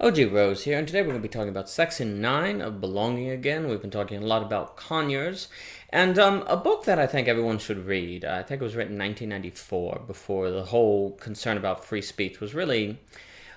OG Rose here, and today we're going to be talking about Section 9 of Belonging again. We've been talking a lot about Conyers, and a book that I think everyone should read. I think it was written in 1994, before the whole concern about free speech was really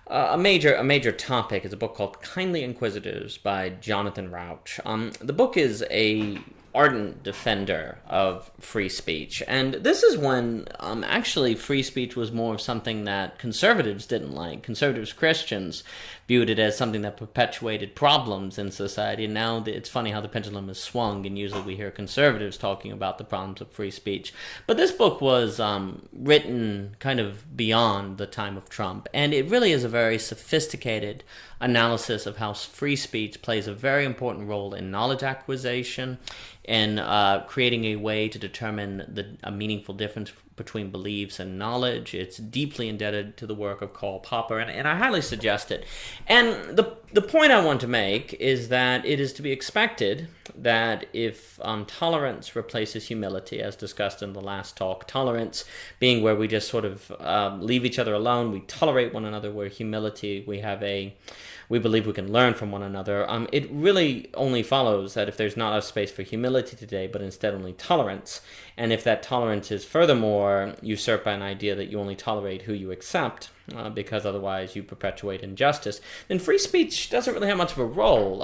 a major topic. Is a book called Kindly Inquisitors by Jonathan Rauch. The book is a ardent defender of free speech, and this is when actually free speech was more of something that conservatives didn't like. Conservatives, Christians, viewed it as something that perpetuated problems in society. And now it's funny how the pendulum has swung, and usually we hear conservatives talking about the problems of free speech. But this book was written kind of beyond the time of Trump, and it really is a very sophisticated analysis of how free speech plays a very important role in knowledge acquisition, in creating a way to determine a meaningful difference between beliefs and knowledge. It's deeply indebted to the work of Karl Popper, and I highly suggest it. And the point I want to make is that it is to be expected that if tolerance replaces humility, as discussed in the last talk, tolerance being where we just sort of leave each other alone, we tolerate one another, where humility, we believe we can learn from one another. It really only follows that if there's not a space for humility today, but instead only tolerance, and if that tolerance is furthermore usurped by an idea that you only tolerate who you accept, because otherwise you perpetuate injustice, then free speech doesn't really have much of a role.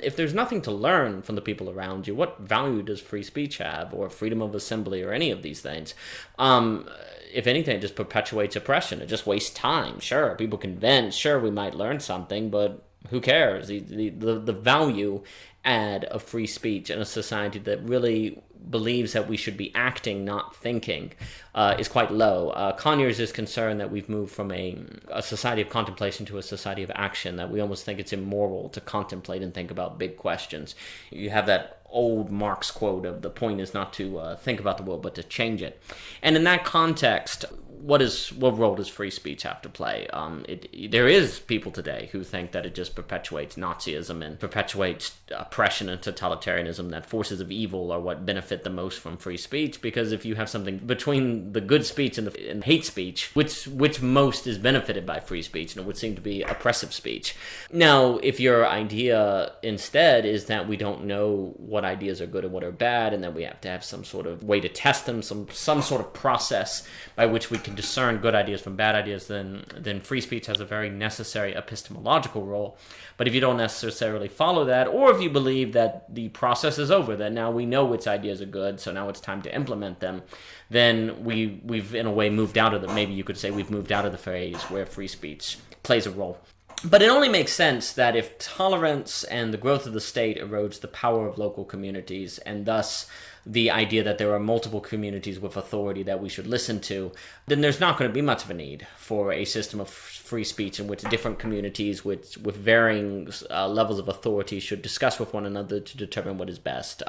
If there's nothing to learn from the people around you, what value does free speech have, or freedom of assembly, or any of these things? If anything, it just perpetuates oppression. It just wastes time. Sure, people can vent. Sure, we might learn something, but who cares? The value add of free speech in a society that really believes that we should be acting, not thinking, is quite low. Conyers is concerned that we've moved from a society of contemplation to a society of action, that we almost think it's immoral to contemplate and think about big questions. You have that old Marx quote of the point is not to think about the world, but to change it. And in that context, what role does free speech have to play? There is people today who think that it just perpetuates Nazism and perpetuates oppression and totalitarianism, that forces of evil are what benefit the most from free speech, because if you have something between the good speech and the hate speech, which most is benefited by free speech, and it would seem to be oppressive speech. Now, if your idea instead is that we don't know what ideas are good and what are bad, and that we have to have some sort of way to test them, some sort of process by which we can discern good ideas from bad ideas, then free speech has a very necessary epistemological role. But if you don't necessarily follow that, or if you believe that the process is over, that now we know which ideas are good, so now it's time to implement them, then we've in a way moved out of the, maybe you could say we've moved out of the phase where free speech plays a role. But it only makes sense that if tolerance and the growth of the state erodes the power of local communities, and thus the idea that there are multiple communities with authority that we should listen to, then there's not going to be much of a need for a system of free speech in which different communities with varying levels of authority should discuss with one another to determine what is best.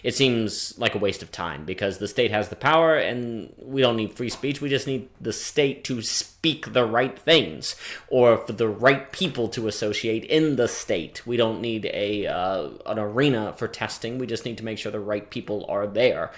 It seems like a waste of time, because the state has the power, and we don't need free speech. We just need the state to speak the right things, or for the right people to associate in the state. We don't need an arena for testing. We just need to make sure the right people are there,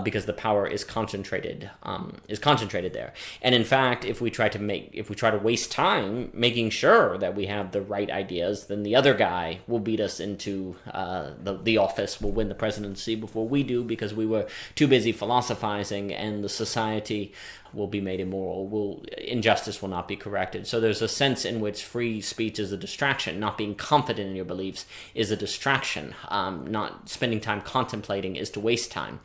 because the power is concentrated there. And in fact, if we try to waste time making sure that we have the right ideas, then the other guy will beat us into the office, will win the presidency before we do, because we were too busy philosophizing, and the society will be made immoral. Injustice will not be corrected. So there's a sense in which free speech is a distraction. Not being confident in your beliefs is a distraction. Not spending time contemplating is to waste time.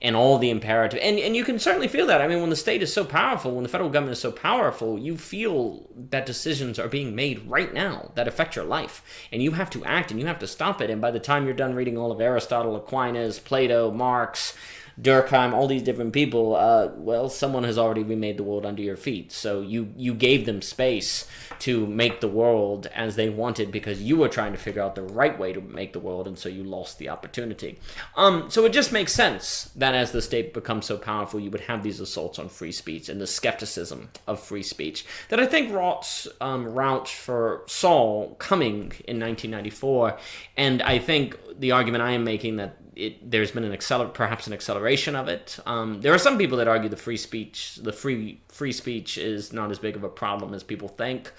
And all the imperative, and you can certainly feel that. I mean, when the state is so powerful, when the federal government is so powerful, you feel that decisions are being made right now that affect your life. And you have to act, and you have to stop it. And by the time you're done reading all of Aristotle, Aquinas, Plato, Marx, Durkheim, all these different people, someone has already remade the world under your feet. So you gave them space to make the world as they wanted, because you were trying to figure out the right way to make the world, and so you lost the opportunity. So it just makes sense that as the state becomes so powerful, you would have these assaults on free speech and the skepticism of free speech that I think Rauch saw coming in 1994. And I think the argument I am making that there's been perhaps an acceleration of it. There are some people that argue the free speech is not as big of a problem as people think.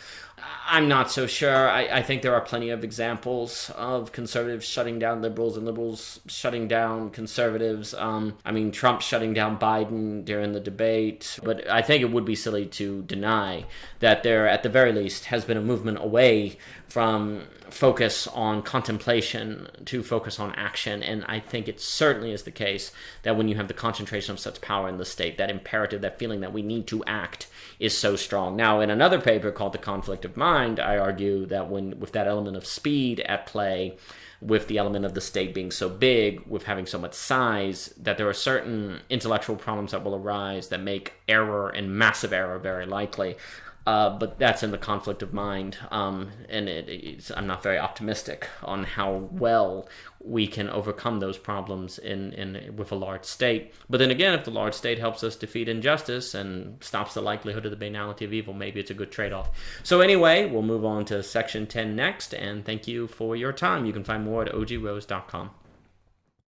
I'm not so sure. I think there are plenty of examples of conservatives shutting down liberals and liberals shutting down conservatives. I mean, Trump shutting down Biden during the debate. But I think it would be silly to deny that there, at the very least, has been a movement away from focus on contemplation to focus on action. And I think it certainly is the case that when you have the concentration of such power in the state, that imperative, that feeling that we need to act is so strong. Now, in another paper called The Conflict of Mind, I argue that when, with that element of speed at play, with the element of the state being so big, with having so much size, that there are certain intellectual problems that will arise that make error and massive error very likely. But that's in the conflict of mind, and I'm not very optimistic on how well we can overcome those problems with a large state. But then again, if the large state helps us defeat injustice and stops the likelihood of the banality of evil, maybe it's a good trade-off. So anyway, we'll move on to section 10 next, and thank you for your time. You can find more at ogrose.com.